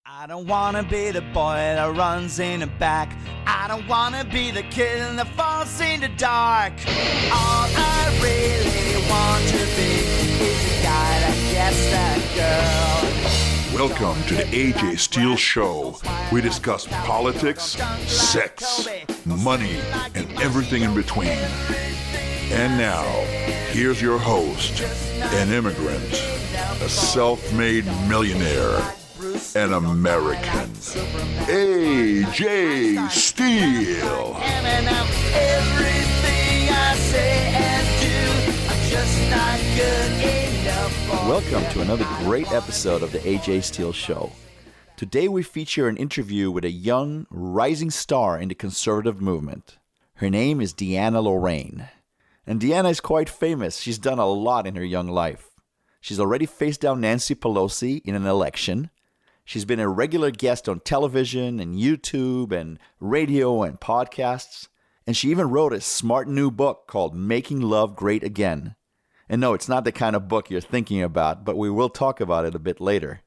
I don't wanna be the boy that runs in the back. I don't wanna be the kid that falls in the dark. All I really want to be is the guy that gets that girl. Welcome to the AJ Steele Show. We discuss politics, sex, money, and everything in between. And now, here's your host, an immigrant, a self-made millionaire, an American, AJ Steele. Welcome to another great episode of the AJ Steele Show. Today we feature an interview with a young, rising star in the conservative movement. Her name is DeAnna Lorraine. And DeAnna is quite famous. She's done a lot in her young life. She's already faced down Nancy Pelosi in an election. She's been a regular guest on television and YouTube and radio and podcasts. And she even wrote a smart new book called Making Love Great Again. And no, it's not the kind of book you're thinking about, but we will talk about it a bit later.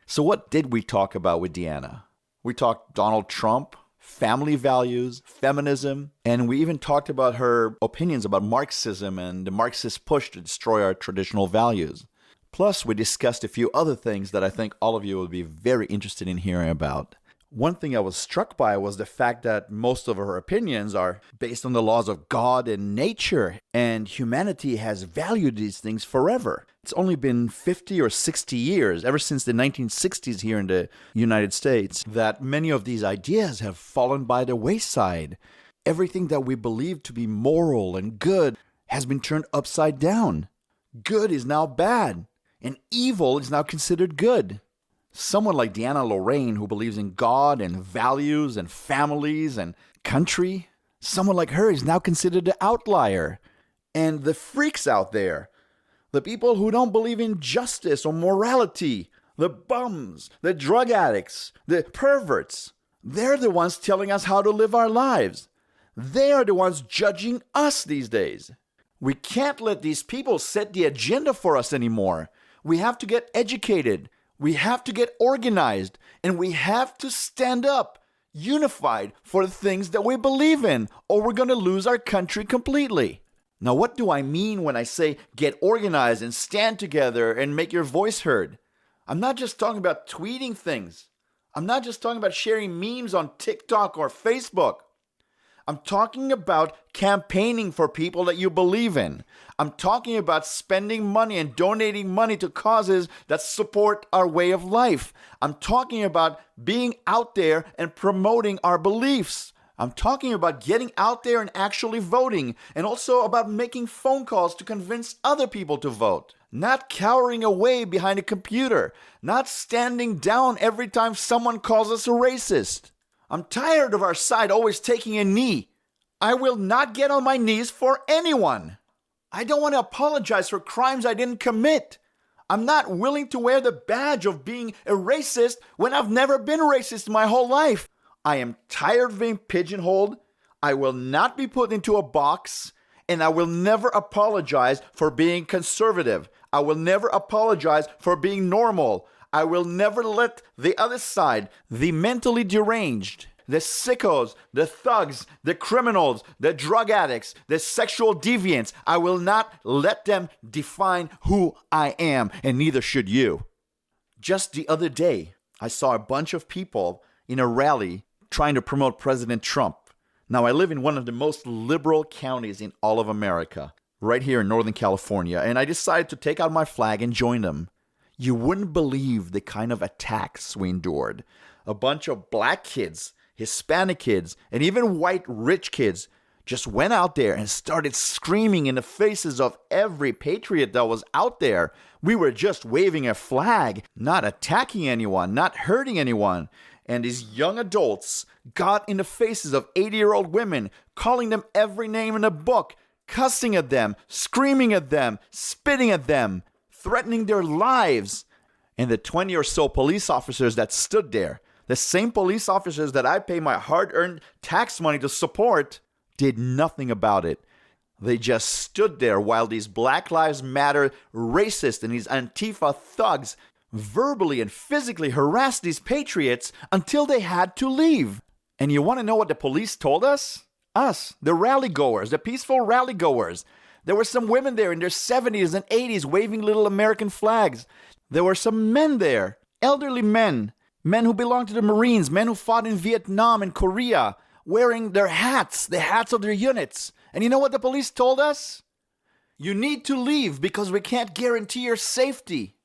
So what did we talk about with DeAnna? We talked Donald Trump, family values, feminism, and we even talked about her opinions about Marxism and the Marxist push to destroy our traditional values. Plus, we discussed a few other things that I think all of you will be very interested in hearing about. One thing I was struck by was the fact that most of her opinions are based on the laws of God and nature, and humanity has valued these things forever. It's only been 50 or 60 years, ever since the 1960s here in the United States, that many of these ideas have fallen by the wayside. Everything that we believed to be moral and good has been turned upside down. Good is now bad. And evil is now considered good. Someone like DeAnna Lorraine, who believes in God and values and families and country, someone like her is now considered the outlier. And the freaks out there, the people who don't believe in justice or morality, the bums, the drug addicts, the perverts, they're the ones telling us how to live our lives. They are the ones judging us these days. We can't let these people set the agenda for us anymore. We have to get educated, we have to get organized, and we have to stand up, unified for the things that we believe in, or we're going to lose our country completely. Now, what do I mean when I say get organized and stand together and make your voice heard? I'm not just talking about tweeting things. I'm not just talking about sharing memes on TikTok or Facebook. I'm talking about campaigning for people that you believe in. I'm talking about spending money and donating money to causes that support our way of life. I'm talking about being out there and promoting our beliefs. I'm talking about getting out there and actually voting, and also about making phone calls to convince other people to vote. Not cowering away behind a computer. Not standing down every time someone calls us a racist. I'm tired of our side always taking a knee. I will not get on my knees for anyone. I don't want to apologize for crimes I didn't commit. I'm not willing to wear the badge of being a racist when I've never been racist my whole life. I am tired of being pigeonholed. I will not be put into a box, and I will never apologize for being conservative. I will never apologize for being normal. I will never let the other side, the mentally deranged, the sickos, the thugs, the criminals, the drug addicts, the sexual deviants, I will not let them define who I am, and neither should you. Just the other day, I saw a bunch of people in a rally trying to promote President Trump. Now, I live in one of the most liberal counties in all of America, right here in Northern California, and I decided to take out my flag and join them. You wouldn't believe the kind of attacks we endured. A bunch of black kids, Hispanic kids, and even white rich kids just went out there and started screaming in the faces of every patriot that was out there. We were just waving a flag, not attacking anyone, not hurting anyone. And these young adults got in the faces of 80-year-old women, calling them every name in the book, cussing at them, screaming at them, spitting at them, threatening their lives. And the 20 or so police officers that stood there, the same police officers that I pay my hard-earned tax money to support, did nothing about it. They just stood there while these Black Lives Matter racists and these Antifa thugs verbally and physically harassed these patriots until they had to leave. And you want to know what the police told us? Us, the rally goers, the peaceful rally goers. There were some women there in their 70s and 80s waving little American flags. There were some men there, elderly men who belonged to the Marines, men who fought in Vietnam and Korea, wearing their hats, the hats of their units. And you know what the police told us? You need to leave because we can't guarantee your safety.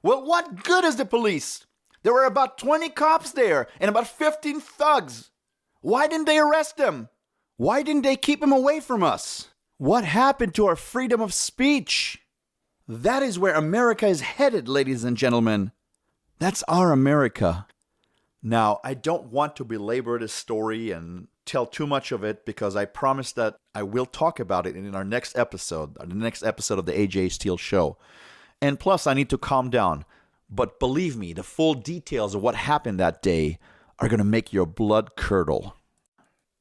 Well, what good is the police? There were about 20 cops there and about 15 thugs. Why didn't they arrest them? Why didn't they keep them away from us? What happened to our freedom of speech? That is where America is headed, ladies and gentlemen. That's our America. Now, I don't want to belabor this story and tell too much of it because I promise that I will talk about it in our next episode, the next episode of the AJ Steele Show. And plus, I need to calm down. But believe me, the full details of what happened that day are going to make your blood curdle.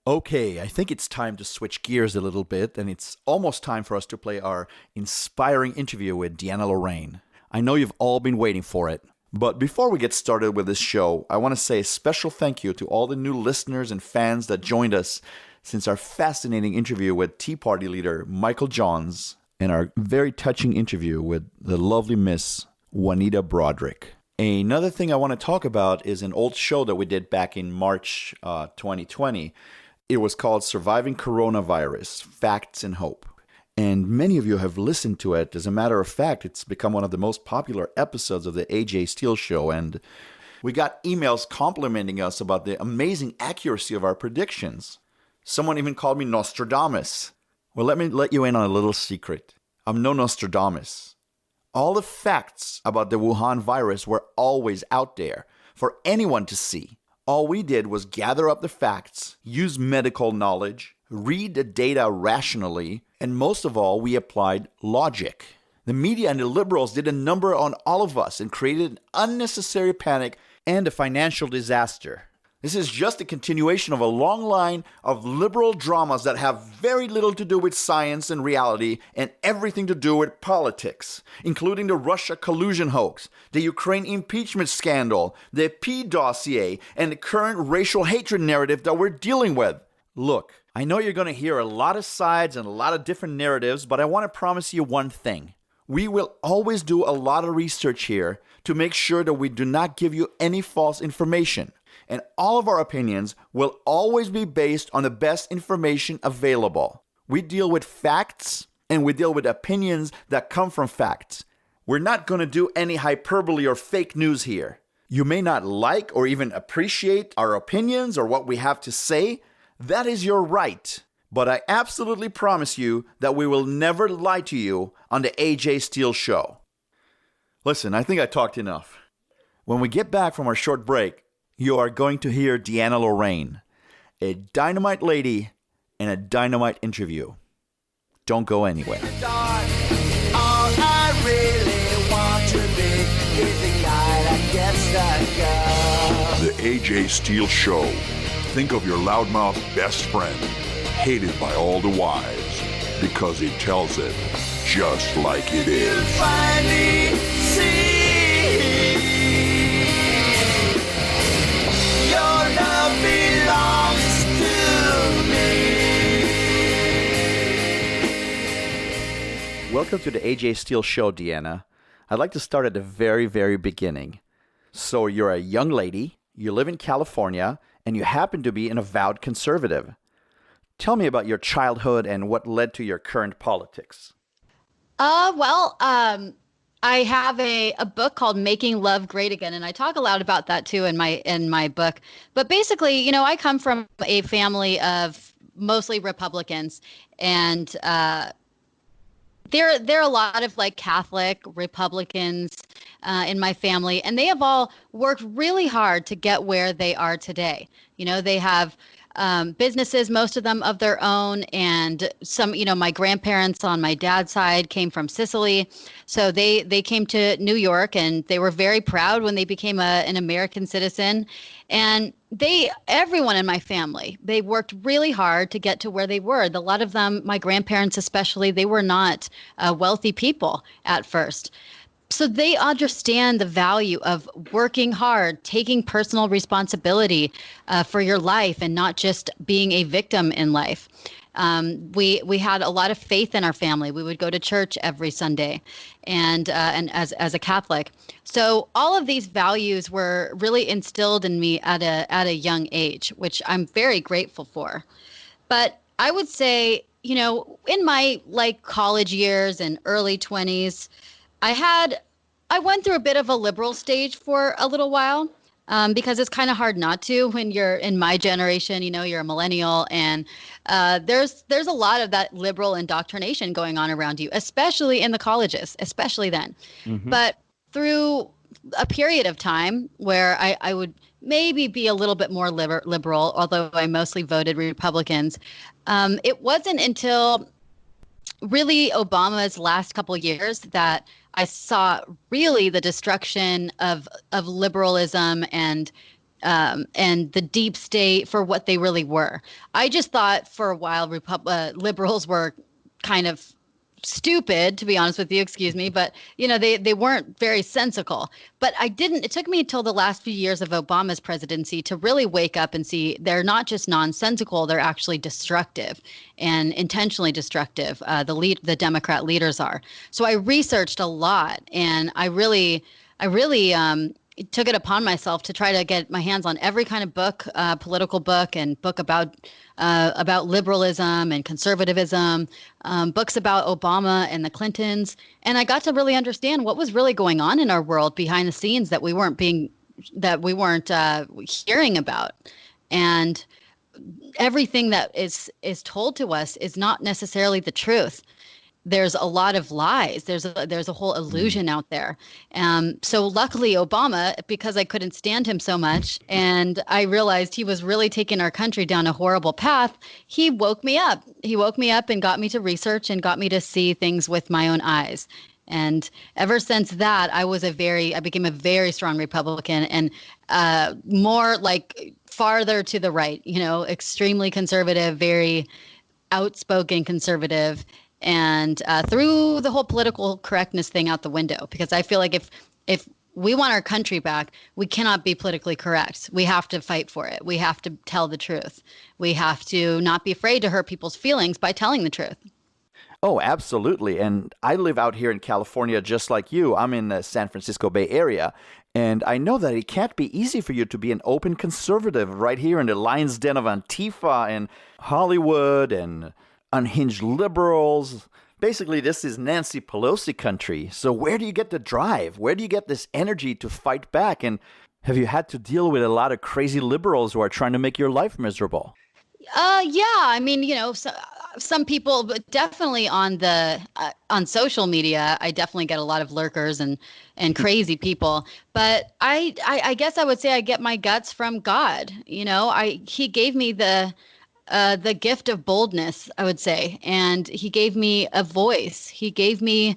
Okay, I think it's time to switch gears a little bit, and it's almost time for us to play our inspiring interview with DeAnna Lorraine. I know you've all been waiting for it. But before we get started with this show, I want to say a special thank you to all the new listeners and fans that joined us since our fascinating interview with Tea Party leader Michael Johns and our very touching interview with the lovely Miss Juanita Broderick. Another thing I want to talk about is an old show that we did back in March 2020. It was called Surviving Coronavirus, Facts and Hope. And many of you have listened to it. As a matter of fact, it's become one of the most popular episodes of the AJ Steele Show. And we got emails complimenting us about the amazing accuracy of our predictions. Someone even called me Nostradamus. Well, let me let you in on a little secret. I'm no Nostradamus. All the facts about the Wuhan virus were always out there for anyone to see. All we did was gather up the facts, use medical knowledge, read the data rationally, and most of all, we applied logic. The media and the liberals did a number on all of us and created an unnecessary panic and a financial disaster. This is just a continuation of a long line of liberal dramas that have very little to do with science and reality and everything to do with politics, including the Russia collusion hoax, the Ukraine impeachment scandal, the P dossier, and the current racial hatred narrative that we're dealing with. Look, I know you're going to hear a lot of sides and a lot of different narratives, but I want to promise you one thing. We will always do a lot of research here to make sure that we do not give you any false information. And all of our opinions will always be based on the best information available. We deal with facts and we deal with opinions that come from facts. We're not going to do any hyperbole or fake news here. You may not like or even appreciate our opinions or what we have to say. That is your right. But I absolutely promise you that we will never lie to you on the AJ Steele Show. Listen, I think I talked enough. When we get back from our short break, you are going to hear DeAnna Lorraine, a dynamite lady and a dynamite interview. Don't go anywhere. All I really want to be is the guy that gets the girl. The AJ Steele Show. Think of your loudmouth best friend, hated by all the wives, because he tells it just like it is. Finally see your love belongs to me. Welcome to the AJ Steele Show, DeAnna. I'd like to start at the very, very beginning. So you're a young lady, you live in California, and you happen to be an avowed conservative. Tell me about your childhood and what led to your current politics. I have a book called Making Love Great Again, and I talk a lot about that too in my book. But basically, I come from a family of mostly Republicans, and there are a lot of like Catholic Republicans in my family, and they have all worked really hard to get where they are today. They have businesses, most of them of their own, and some, my grandparents on my dad's side came from Sicily, so they came to New York, and they were very proud when they became an American citizen. And everyone in my family, they worked really hard to get to where they were. A lot of them, my grandparents especially, they were not wealthy people at first. so they understand the value of working hard, taking personal responsibility for your life, and not just being a victim in life. We had a lot of faith in our family. We would go to church every Sunday, and as a Catholic, so all of these values were really instilled in me at a young age, which I'm very grateful for. But I would say, in my like college years and early 20s, I went through a bit of a liberal stage for a little while, because it's kind of hard not to when you're in my generation. You're a millennial, and there's a lot of that liberal indoctrination going on around you, especially in the colleges, especially then. But through a period of time where I would maybe be a little bit more liberal, although I mostly voted Republicans, it wasn't until really Obama's last couple of years that I saw really the destruction of liberalism and the deep state for what they really were. I just thought for a while liberals were kind of stupid, to be honest with you, excuse me, but they weren't very sensical. But it took me until the last few years of Obama's presidency to really wake up and see they're not just nonsensical, they're actually destructive and intentionally destructive. The Democrat leaders are. So I researched a lot, and I really took it upon myself to try to get my hands on every kind of book, political book, and book about liberalism and conservatism, books about Obama and the Clintons. And I got to really understand what was really going on in our world behind the scenes that we weren't hearing about. And everything that is told to us is not necessarily the truth. There's a lot of lies. There's a whole illusion out there. So luckily Obama, because I couldn't stand him so much, and I realized he was really taking our country down a horrible path, he woke me up. He woke me up and got me to research and got me to see things with my own eyes. And ever since that, I became a very strong Republican, and more like farther to the right, extremely conservative, very outspoken conservative. And threw the whole political correctness thing out the window, because I feel like if we want our country back, we cannot be politically correct. We have to fight for it. We have to tell the truth. We have to not be afraid to hurt people's feelings by telling the truth. Oh, absolutely. And I live out here in California just like you. I'm in the San Francisco Bay Area. And I know that it can't be easy for you to be an open conservative right here in the lion's den of Antifa and Hollywood and unhinged liberals. Basically, this is Nancy Pelosi country. So where do you get the drive? Where do you get this energy to fight back? And have you had to deal with a lot of crazy liberals who are trying to make your life miserable? Yeah. I mean, some people, but definitely on social media, I definitely get a lot of lurkers and crazy people. But I guess I would say I get my guts from God. He gave me the gift of boldness, I would say. And he gave me a voice. He gave me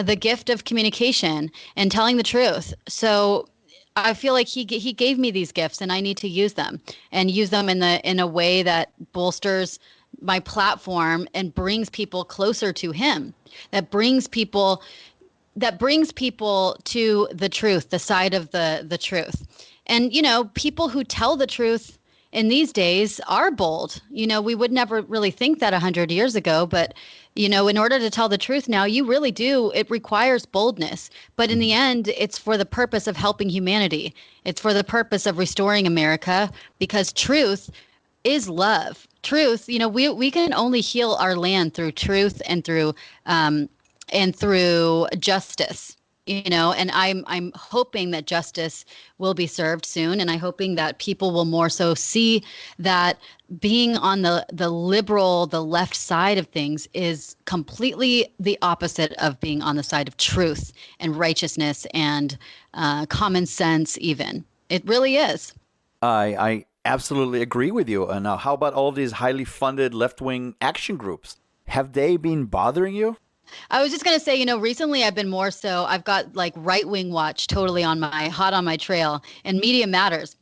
the gift of communication and telling the truth. So I feel like he gave me these gifts, and I need to use them in a way that bolsters my platform and brings people closer to him, that brings people to the truth, the side of the truth. And, people who tell the truth in these days are bold. We would never really think that 100 years ago, but in order to tell the truth now, you really do. It requires boldness. But in the end, it's for the purpose of helping humanity. It's for the purpose of restoring America, because truth is love. Truth, we can only heal our land through truth and through justice. And I'm hoping that justice will be served soon, and I'm hoping that people will more so see that being on the liberal, the left side of things is completely the opposite of being on the side of truth and righteousness and common sense. Even it really is. I absolutely agree with you. And now, how about all these highly funded left-wing action groups? Have they been bothering you? I was just going to say, recently I've been more so, I've got like Right Wing Watch totally hot on my trail, and Media Matters.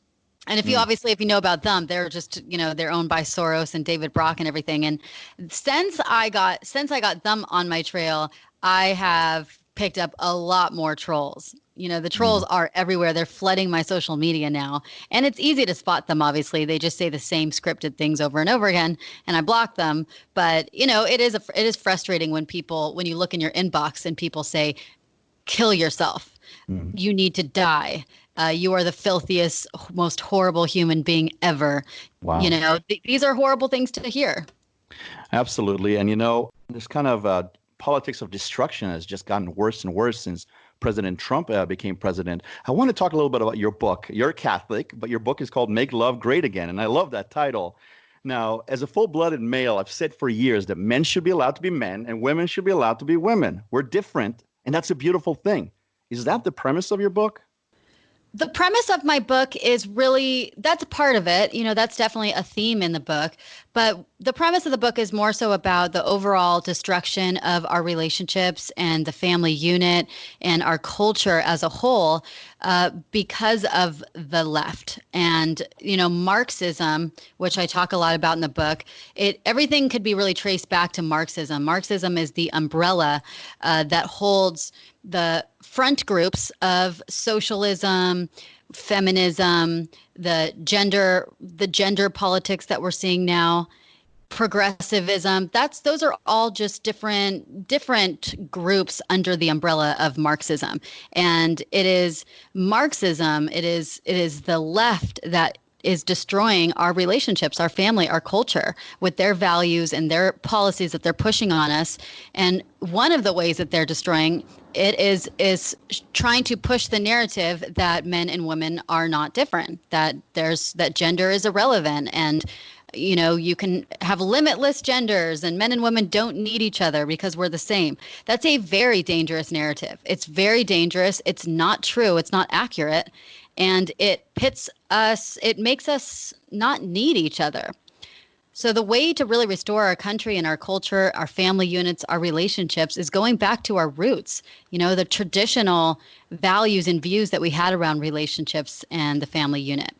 And if you know about them, they're just, they're owned by Soros and David Brock and everything. And since I got them on my trail, I have picked up a lot more trolls. The trolls are everywhere. They're flooding my social media now. And it's easy to spot them, obviously. They just say the same scripted things over and over again, and I block them. But, it is frustrating when you look in your inbox and people say, kill yourself. You need to die. You are the filthiest, most horrible human being ever. Wow. These are horrible things to hear. Absolutely. And, this kind of politics of destruction has just gotten worse and worse since President Trump became president. I want to talk a little bit about your book. You're a Catholic, but your book is called Make Love Great Again. And I love that title. Now, as a full-blooded male, I've said for years that men should be allowed to be men and women should be allowed to be women. We're different, and that's a beautiful thing. Is that the premise of your book? The premise of my book is that's part of it. That's definitely a theme in the book. But the premise of the book is more so about the overall destruction of our relationships and the family unit and our culture as a whole because of the left. And, Marxism, which I talk a lot about in the book, everything could be really traced back to Marxism. Marxism is the umbrella that holds the front groups of socialism, feminism, the gender politics that we're seeing now, progressivism. Those are all just different groups under the umbrella of Marxism. And it is Marxism, it is the left that is destroying our relationships, our family, our culture with their values and their policies that they're pushing on us. And one of the ways that they're destroying it is trying to push the narrative that men and women are not different, that gender is irrelevant, and you can have limitless genders and men and women don't need each other because we're the same. That's a very dangerous narrative. It's very dangerous. It's not true. It's not accurate. And it makes us not need each other. So the way to really restore our country and our culture, our family units, our relationships is going back to our roots, the traditional values and views that we had around relationships and the family unit.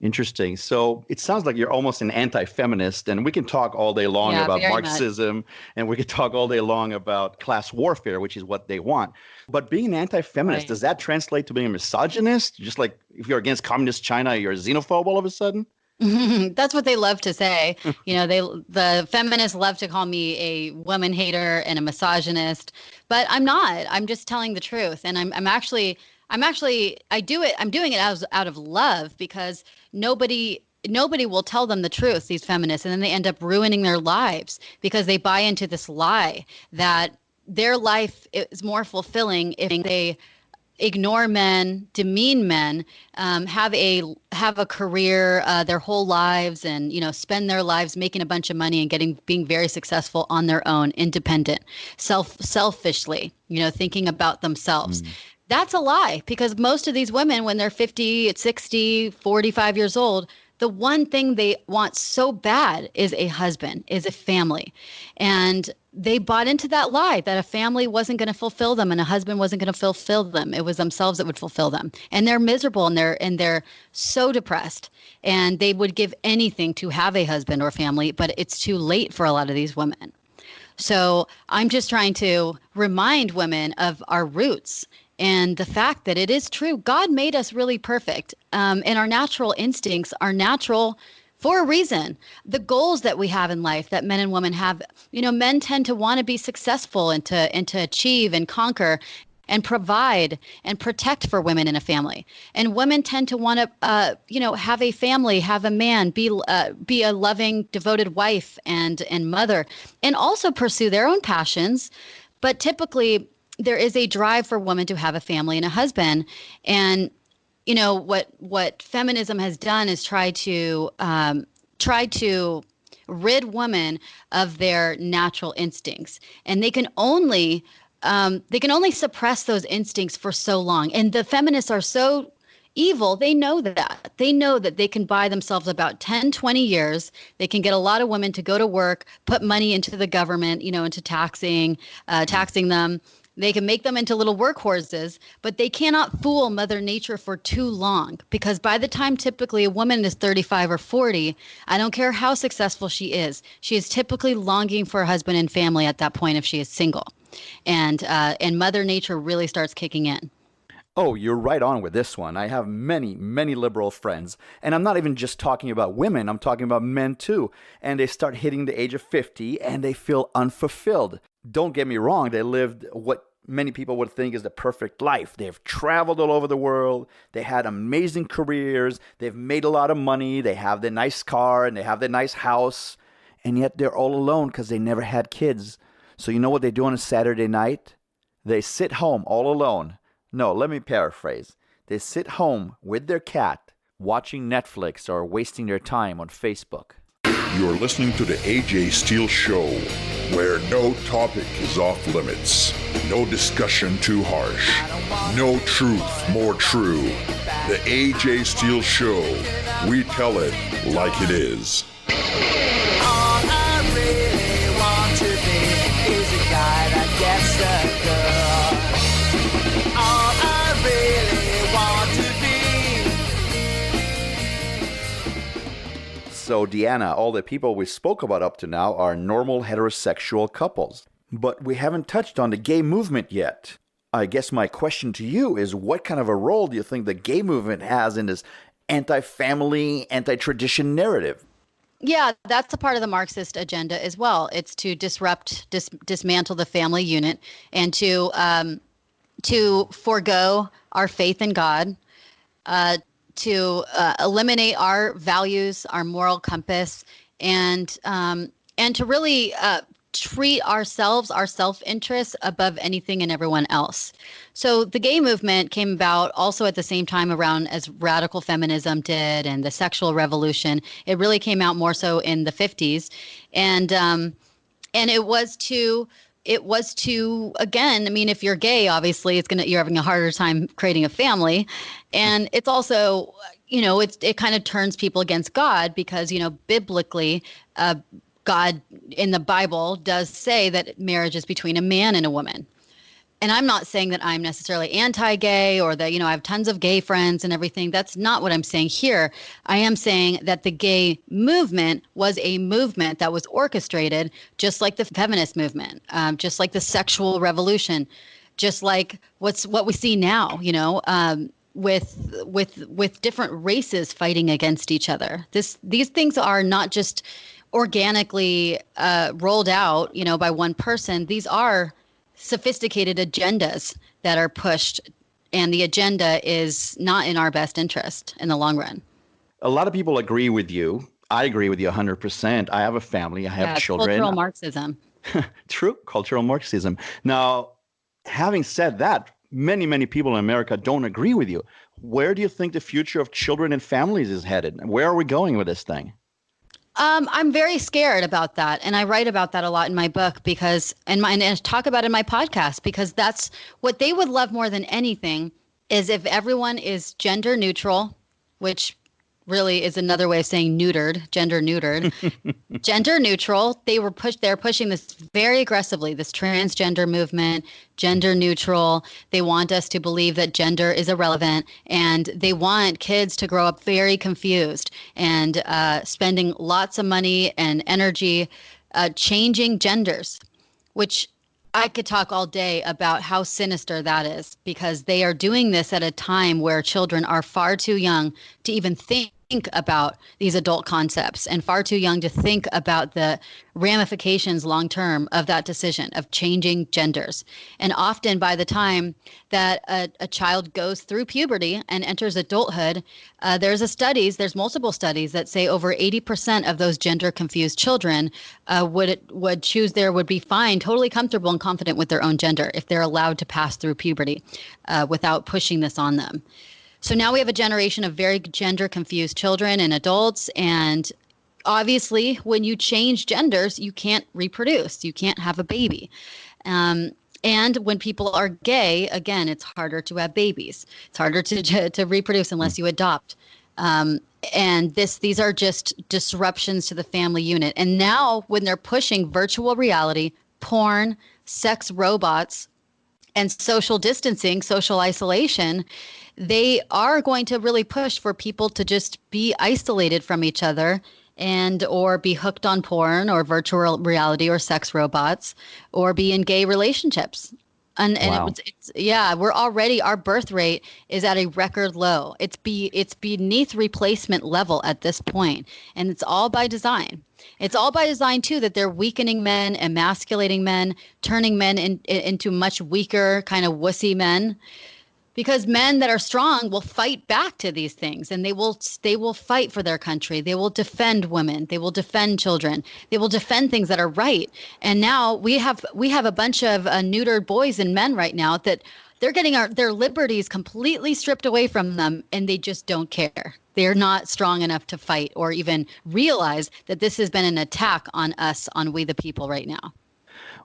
Interesting. So it sounds like you're almost an anti-feminist, and we can talk all day long about Marxism, and we can talk all day long about class warfare, which is what they want. But being an anti-feminist, does that translate to being a misogynist? Just like if you're against communist China, you're a xenophobe all of a sudden? That's what they love to say. The feminists love to call me a woman hater and a misogynist, but I'm not. I'm just telling the truth. And I'm doing it out of love, because nobody will tell them the truth, these feminists, and then they end up ruining their lives because they buy into this lie that their life is more fulfilling if they ignore men, demean men, have a career their whole lives, and spend their lives making a bunch of money and being very successful on their own, independent, selfishly, thinking about themselves. That's a lie, because most of these women, when they're 50, 60, 45 years old, the one thing they want so bad is a husband, is a family. And they bought into that lie that a family wasn't going to fulfill them and a husband wasn't going to fulfill them. It was themselves that would fulfill them. And they're miserable, and they're so depressed, and they would give anything to have a husband or family, but it's too late for a lot of these women. So I'm just trying to remind women of our roots and the fact that it is true. God made us really perfect, and our natural instincts are natural for a reason. The goals that we have in life that men and women have, men tend to want to be successful and to achieve and conquer and provide and protect for women in a family. And women tend to want to, have a family, have a man, be a loving, devoted wife and mother, and also pursue their own passions. But typically, there is a drive for women to have a family and a husband. And, what feminism has done is try to rid women of their natural instincts. And they can only suppress those instincts for so long. And the feminists are so evil. They know that. They know that they can buy themselves about 10, 20 years. They can get a lot of women to go to work, put money into the government, into taxing them. They can make them into little workhorses, but they cannot fool Mother Nature for too long, because by the time typically a woman is 35 or 40, I don't care how successful she is typically longing for a husband and family at that point if she is single. and Mother Nature really starts kicking in. Oh, you're right on with this one. I have many, many liberal friends, and I'm not even just talking about women, I'm talking about men too. And they start hitting the age of 50 and they feel unfulfilled. Don't get me wrong, they lived what many people would think is the perfect life. They've traveled all over the world, they had amazing careers, they've made a lot of money, they have the nice car and they have the nice house, and yet they're all alone because they never had kids. So you know what they do on a Saturday night? They sit home all alone. No, let me paraphrase. They sit home with their cat, watching Netflix or wasting their time on Facebook. You're listening to the AJ Steele Show, where no topic is off limits, no discussion too harsh, no truth more true. The AJ Steele Show, we tell it like it is. All I really want to be is a guy that gets the girl. All I really want to be. So, DeAnna, all the people we spoke about up to now are normal heterosexual couples. But we haven't touched on the gay movement yet. I guess my question to you is, what kind of a role do you think the gay movement has in this anti-family, anti-tradition narrative? Yeah, that's a part of the Marxist agenda as well. It's to dismantle the family unit and to forego our faith in God, to eliminate our values, our moral compass, and to really treat ourselves, our self-interest above anything and everyone else. So the gay movement came about also at the same time around as radical feminism did and the sexual revolution. It really came out more so in the 50s. And it was to again, I mean, if you're gay, obviously you're having a harder time creating a family. And it's also, it kind of turns people against God because, biblically, God in the Bible does say that marriage is between a man and a woman. And I'm not saying that I'm necessarily anti-gay or that, I have tons of gay friends and everything. That's not what I'm saying here. I am saying that the gay movement was a movement that was orchestrated just like the feminist movement, just like the sexual revolution, just like what we see now, with different races fighting against each other. These things are not just organically rolled out, by one person. These are sophisticated agendas that are pushed, and the agenda is not in our best interest in the long run. A lot of people agree with you. I agree with you 100%. I have a family. I have children. Cultural Marxism. True, cultural Marxism. Now, having said that, many, many people in America don't agree with you. Where do you think the future of children and families is headed? Where are we going with this thing? I'm very scared about that. And I write about that a lot in my book and talk about it in my podcast, because that's what they would love more than anything is if everyone is gender neutral, which really is another way of saying gender neutered, gender neutral. They're pushing this very aggressively, this transgender movement, gender neutral. They want us to believe that gender is irrelevant, and they want kids to grow up very confused and spending lots of money and energy changing genders, which I could talk all day about how sinister that is, because they are doing this at a time where children are far too young to even think about these adult concepts and far too young to think about the ramifications long term of that decision of changing genders. And often by the time that a child goes through puberty and enters adulthood, there's multiple studies that say over 80% of those gender confused children would be fine, totally comfortable and confident with their own gender if they're allowed to pass through puberty without pushing this on them. So now we have a generation of very gender confused children and adults. And obviously, when you change genders, you can't reproduce. You can't have a baby. And when people are gay, again, it's harder to have babies. It's harder to reproduce unless you adopt. And these are just disruptions to the family unit. And now when they're pushing virtual reality, porn, sex robots, and social distancing, social isolation, they are going to really push for people to just be isolated from each other and or be hooked on porn or virtual reality or sex robots or be in gay relationships. And Wow. we're already, our birth rate is at a record low. It's beneath replacement level at this point, and it's all by design. It's all by design too, that they're weakening men, emasculating men, turning men into much weaker, kind of wussy men. Because men that are strong will fight back to these things, and they will fight for their country. They will defend women. They will defend children. They will defend things that are right. And now we have a bunch of neutered boys and men right now that they're getting their liberties completely stripped away from them, and they just don't care. They're not strong enough to fight or even realize that this has been an attack on us, on we the people right now.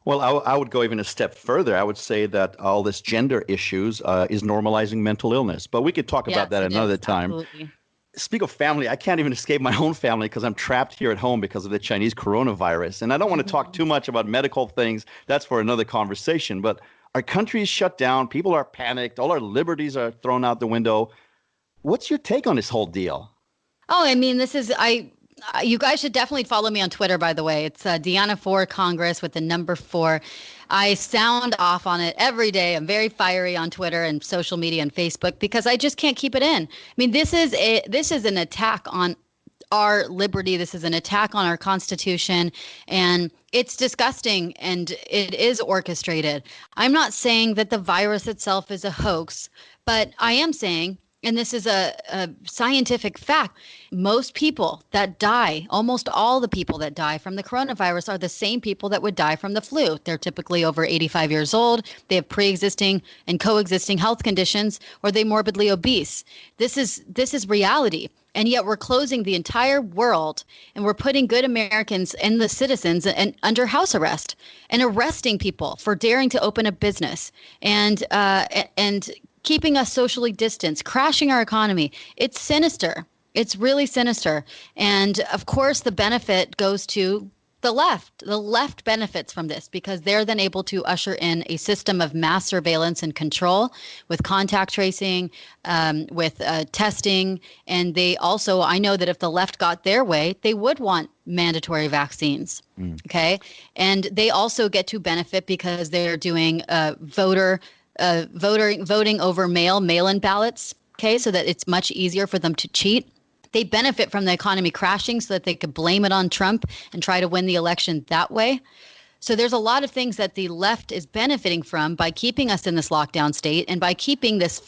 Well, I would go even a step further. I would say that all this gender issues is normalizing mental illness, but we could talk about that another time. Absolutely. Speak of family, I can't even escape my own family because I'm trapped here at home because of the Chinese coronavirus. And I don't want to talk too much about medical things. That's for another conversation. But our country is shut down. People are panicked. All our liberties are thrown out the window. What's your take on this whole deal? Oh, I mean, you guys should definitely follow me on Twitter, by the way. It's DeAnna 4 Congress with the number 4. I sound off on it every day. I'm very fiery on Twitter and social media and Facebook because I just can't keep it in. I mean, this is an attack on our liberty. This is an attack on our Constitution, and it's disgusting, and it is orchestrated. I'm not saying that the virus itself is a hoax, but I am saying, and this is a scientific fact, most people that die, almost all the people that die from the coronavirus are the same people that would die from the flu. They're typically over 85 years old. They have pre-existing and coexisting health conditions, or they're morbidly obese. This is reality. And yet we're closing the entire world, and we're putting good Americans and the citizens under house arrest and arresting people for daring to open a business and keeping us socially distanced, crashing our economy. It's sinister. It's really sinister. And of course, the benefit goes to the left. The left benefits from this because they're then able to usher in a system of mass surveillance and control with contact tracing, with testing. And they also, I know that if the left got their way, they would want mandatory vaccines. Okay. And they also get to benefit because they're doing voting over mail-in ballots, okay, so that it's much easier for them to cheat. They benefit from the economy crashing so that they could blame it on Trump and try to win the election that way. So there's a lot of things that the left is benefiting from by keeping us in this lockdown state and by keeping this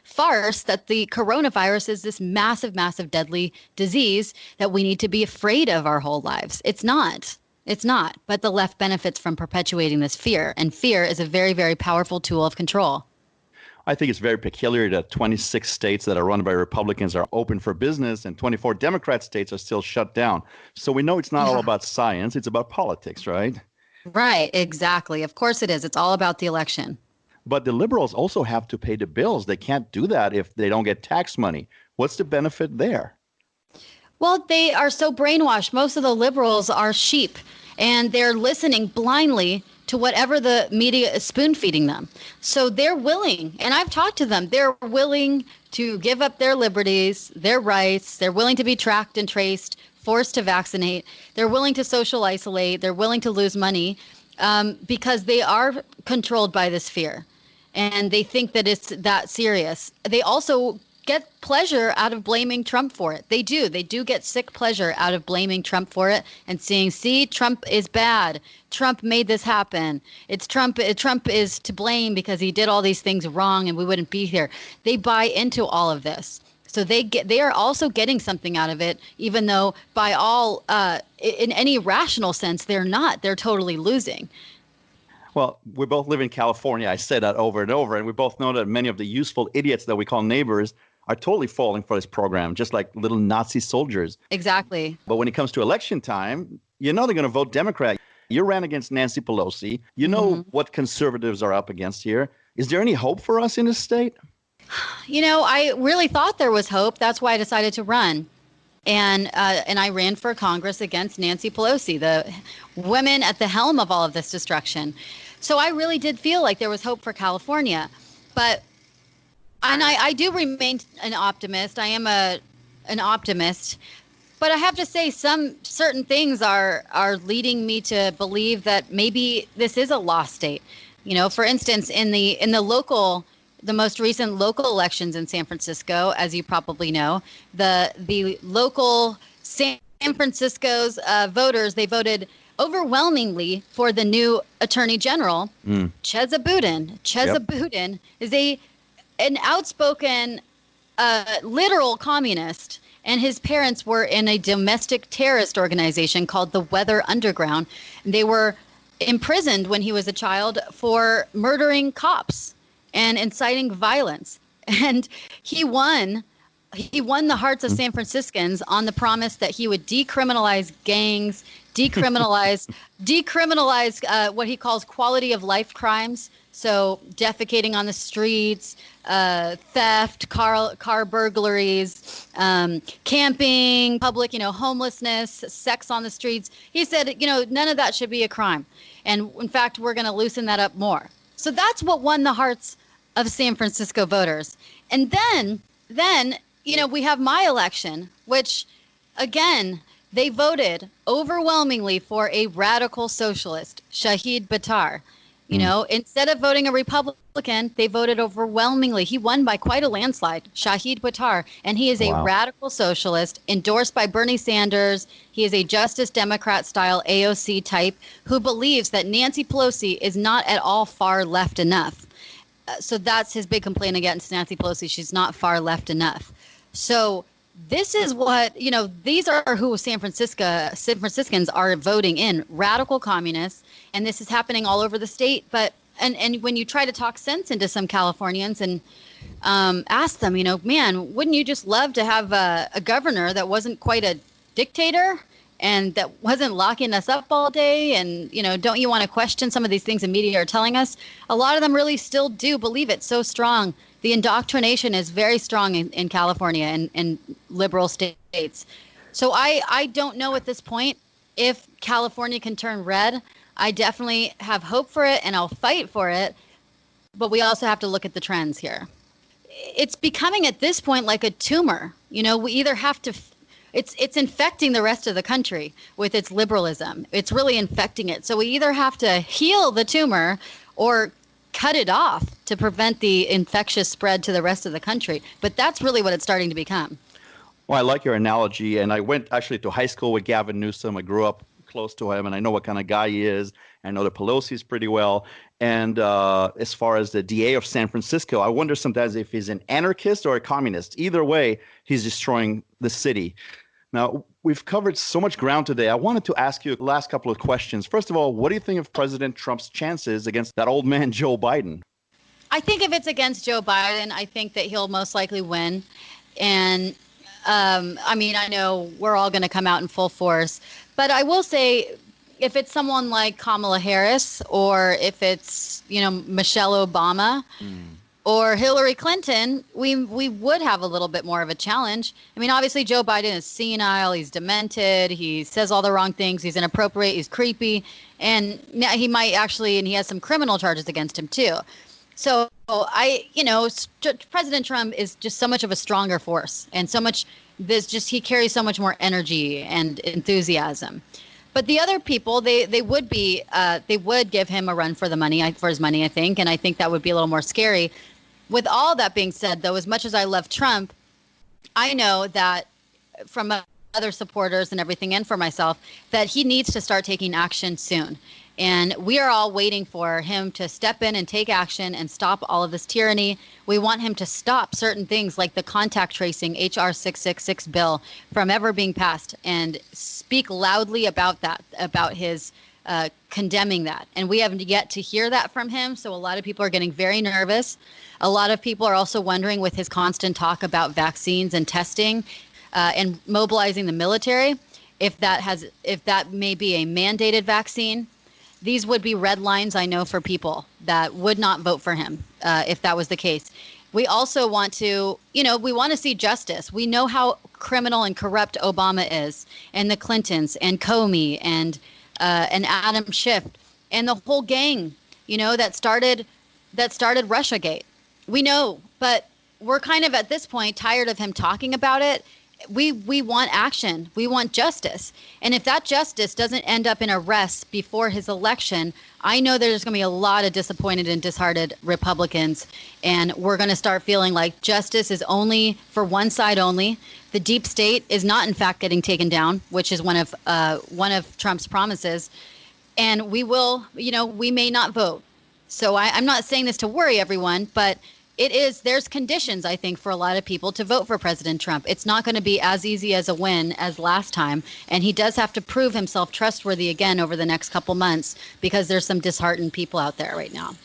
farce that the coronavirus is this massive, massive, deadly disease that we need to be afraid of our whole lives. It's not. It's not. But the left benefits from perpetuating this fear. And fear is a very, very powerful tool of control. I think it's very peculiar that 26 states that are run by Republicans are open for business and 24 Democrat states are still shut down. So we know it's not all about science. It's about politics, right? Right. Exactly. Of course it is. It's all about the election. But the liberals also have to pay the bills. They can't do that if they don't get tax money. What's the benefit there? Well, they are so brainwashed. Most of the liberals are sheep, and they're listening blindly to whatever the media is spoon feeding them. So they're willing, and I've talked to them, they're willing to give up their liberties, their rights. They're willing to be tracked and traced, forced to vaccinate. They're willing to social isolate. They're willing to lose money because they are controlled by this fear. And they think that it's that serious. They also get pleasure out of blaming Trump for it. They do. They do get sick pleasure out of blaming Trump for it and saying, see, Trump is bad. Trump made this happen. It's Trump. Trump is to blame because he did all these things wrong and we wouldn't be here. They buy into all of this. So they are also getting something out of it, even though by all, in any rational sense, they're not. They're totally losing. Well, we both live in California. I say that over and over. And we both know that many of the useful idiots that we call neighbors are totally falling for this program, just like little Nazi soldiers. Exactly. But when it comes to election time, you know they're going to vote Democrat. You ran against Nancy Pelosi. You know what conservatives are up against here. Is there any hope for us in this state? You know, I really thought there was hope. That's why I decided to run. And I ran for Congress against Nancy Pelosi, the women at the helm of all of this destruction. So I really did feel like there was hope for California. But I do remain an optimist. I am an optimist. But I have to say, some certain things are leading me to believe that maybe this is a lost state. For instance, in the most recent local elections in San Francisco, as you probably know, the local San Francisco's voters, they voted overwhelmingly for the new Attorney General, Chesa Boudin. Boudin is an outspoken literal communist, and his parents were in a domestic terrorist organization called the Weather Underground. They were imprisoned when he was a child for murdering cops and inciting violence. And he won the hearts of San Franciscans on the promise that he would decriminalize gangs, decriminalize what he calls quality of life crimes. So defecating on the streets, theft, car burglaries, camping, public, homelessness, sex on the streets. He said, none of that should be a crime. And in fact, we're going to loosen that up more. So that's what won the hearts of San Francisco voters. And then, we have my election, which, again, they voted overwhelmingly for a radical socialist, Shahid Buttar. Instead of voting a Republican, they voted overwhelmingly. He won by quite a landslide, Shahid Buttar, and he is a radical socialist endorsed by Bernie Sanders. He is a Justice Democrat style AOC type who believes that Nancy Pelosi is not at all far left enough. So that's his big complaint against Nancy Pelosi. She's not far left enough. So this is what, these are who San Franciscans are voting in, radical communists. And this is happening all over the state. But and when you try to talk sense into some Californians and ask them, man, wouldn't you just love to have a governor that wasn't quite a dictator and that wasn't locking us up all day? And, don't you want to question some of these things the media are telling us? A lot of them really still do believe it so strong. The indoctrination is very strong in California and liberal states. So I don't know at this point if California can turn red. I definitely have hope for it, and I'll fight for it. But we also have to look at the trends here. It's becoming at this point like a tumor. We either have to it's infecting the rest of the country with its liberalism. It's really infecting it. So we either have to heal the tumor or cut it off to prevent the infectious spread to the rest of the country. But that's really what it's starting to become. Well, I like your analogy. And I went actually to high school with Gavin Newsom. I grew up close to him, and I know what kind of guy he is. I know the Pelosi's pretty well. And as far as the DA of San Francisco, I wonder sometimes if he's an anarchist or a communist. Either way, he's destroying the city. Now, we've covered so much ground today. I wanted to ask you the last couple of questions. First of all, what do you think of President Trump's chances against that old man, Joe Biden? I think if it's against Joe Biden, I think that he'll most likely win. And I know we're all going to come out in full force, but I will say if it's someone like Kamala Harris or if it's, Michelle Obama or Hillary Clinton, we would have a little bit more of a challenge. I mean, obviously, Joe Biden is senile. He's demented. He says all the wrong things. He's inappropriate. He's creepy. And now he might actually, and he has some criminal charges against him, too. So President Trump is just so much of a stronger force and so much he carries so much more energy and enthusiasm. But the other people, they would give him a run for his money, I think. And I think that would be a little more scary. With all that being said, though, as much as I love Trump, I know that from other supporters and everything, and for myself, that he needs to start taking action soon. And we are all waiting for him to step in and take action and stop all of this tyranny. We want him to stop certain things like the contact tracing HR 666 bill from ever being passed and speak loudly about that, about his condemning that. And we haven't yet to hear that from him. So a lot of people are getting very nervous. A lot of people are also wondering with his constant talk about vaccines and testing and mobilizing the military, if that may be a mandated vaccine. These would be red lines, I know, for people that would not vote for him if that was the case. We also want to, we want to see justice. We know how criminal and corrupt Obama is, and the Clintons, and Comey, and Adam Schiff, and the whole gang, that started Russiagate. We know, but we're kind of at this point tired of him talking about it. we want action. We want justice. And if that justice doesn't end up in arrests before his election, I know there's going to be a lot of disappointed and disheartened Republicans. And we're going to start feeling like justice is only for one side only. The deep state is not, in fact, getting taken down, which is one of Trump's promises. And we may not vote. So I'm not saying this to worry everyone, but there's conditions, I think, for a lot of people to vote for President Trump. It's not going to be as easy as a win as last time. And he does have to prove himself trustworthy again over the next couple months, because there's some disheartened people out there right now.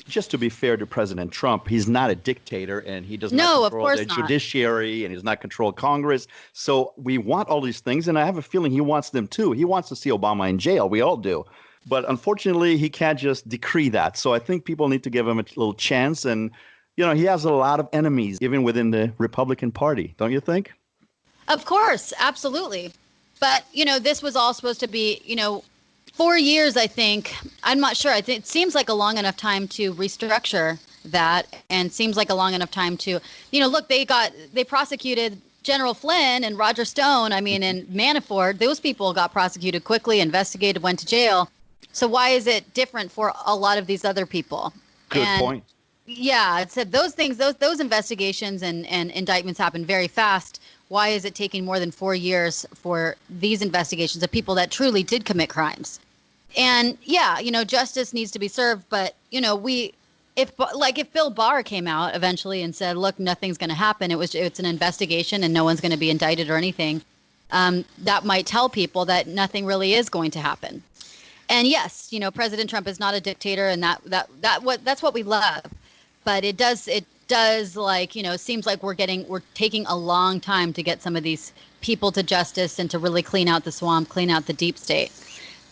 Just to be fair to President Trump, he's not a dictator, and he does not control the judiciary, and he does not control Congress. So we want all these things, and I have a feeling he wants them too. He wants to see Obama in jail. We all do. But unfortunately, he can't just decree that. So I think people need to give him a little chance. And he has a lot of enemies, even within the Republican Party, don't you think? Of course, absolutely. But, this was all supposed to be, 4 years, I think. I'm not sure. It seems like a long enough time to restructure that, and seems like a long enough time to, look, they prosecuted General Flynn and Roger Stone, and Manafort. Those people got prosecuted quickly, investigated, went to jail. So why is it different for a lot of these other people? Good point. Yeah, it said those things, those investigations and indictments happen very fast. Why is it taking more than 4 years for these investigations of people that truly did commit crimes? And yeah, justice needs to be served. But, if Bill Barr came out eventually and said, look, nothing's going to happen. It's an investigation and no one's going to be indicted or anything. That might tell people that nothing really is going to happen. And yes, President Trump is not a dictator, and that's what we love. But it does seems like we're taking a long time to get some of these people to justice and to really clean out the swamp, clean out the deep state.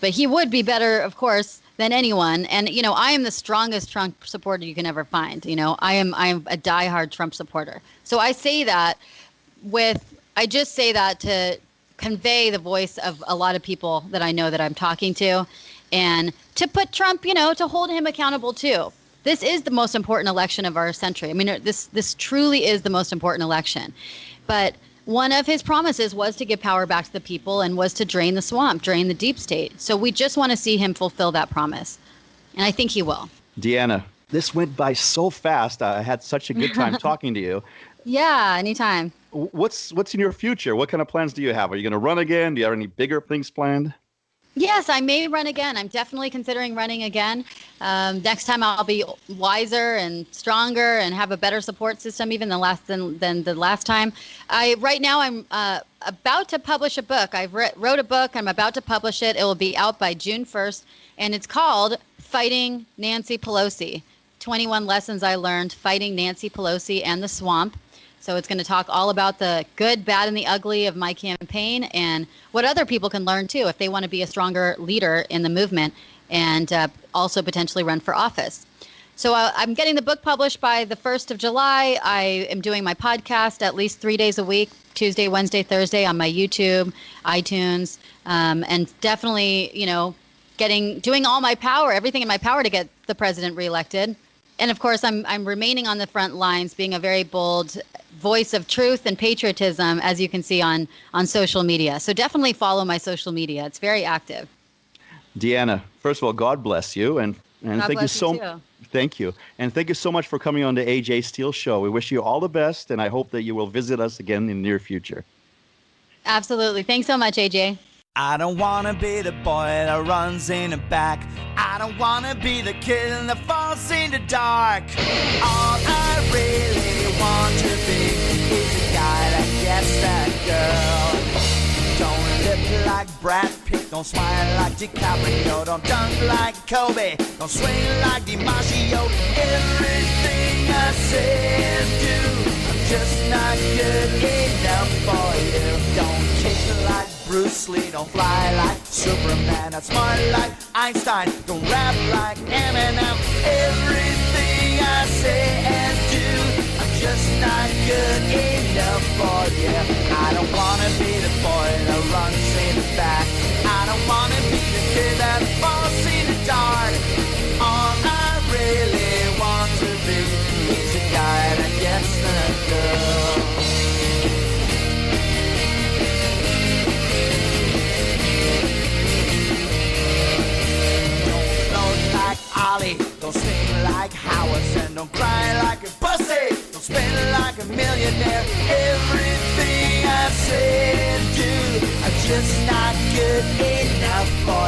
But he would be better, of course, than anyone. And, I am the strongest Trump supporter you can ever find. I am a diehard Trump supporter. So I say that to convey the voice of a lot of people that I know that I'm talking to, and to put Trump, to hold him accountable too. This is the most important election of our century. This truly is the most important election. But one of his promises was to give power back to the people and was to drain the swamp, drain the deep state. So we just want to see him fulfill that promise. And I think he will. DeAnna, this went by so fast. I had such a good time talking to you. Yeah, anytime. What's in your future? What kind of plans do you have? Are you going to run again? Do you have any bigger things planned? Yes, I may run again. I'm definitely considering running again. Next time I'll be wiser and stronger and have a better support system even than the last time. Right now I'm about to publish a book. I've wrote a book. I'm about to publish it. It will be out by June 1st, and it's called Fighting Nancy Pelosi. 21 Lessons I Learned Fighting Nancy Pelosi and the Swamp. So it's going to talk all about the good, bad, and the ugly of my campaign, and what other people can learn too if they want to be a stronger leader in the movement and also potentially run for office. So I'm getting the book published by the 1st of July. I am doing my podcast at least 3 days a week, Tuesday, Wednesday, Thursday, on my YouTube, iTunes, and definitely, doing all my power, everything in my power to get the president reelected. And of course, I'm remaining on the front lines, being a very bold voice of truth and patriotism, as you can see on social media. So definitely follow my social media. It's very active. DeAnna, first of all, God bless you. And God thank you so much. Thank you. And thank you so much for coming on the AJ Steele Show. We wish you all the best, and I hope that you will visit us again in the near future. Absolutely. Thanks so much, AJ. I don't wanna be the boy that runs in the back. I don't wanna be the kid that falls in the dark. All I really want to be is the guy that gets that girl. Don't look like Brad Pitt, don't smile like DiCaprio, don't dunk like Kobe, don't swing like DiMaggio. Everything I say and do, I'm just not good enough for you. Don't kick like Bruce Lee, don't fly like Superman, not smart like Einstein, don't rap like Eminem. Everything I say and do, I'm just not good enough for you. I don't wanna be the boy that runs in the back. I don't wanna be the kid that falls in the dark. All I really want to be is the guy that gets the girl. just not good enough for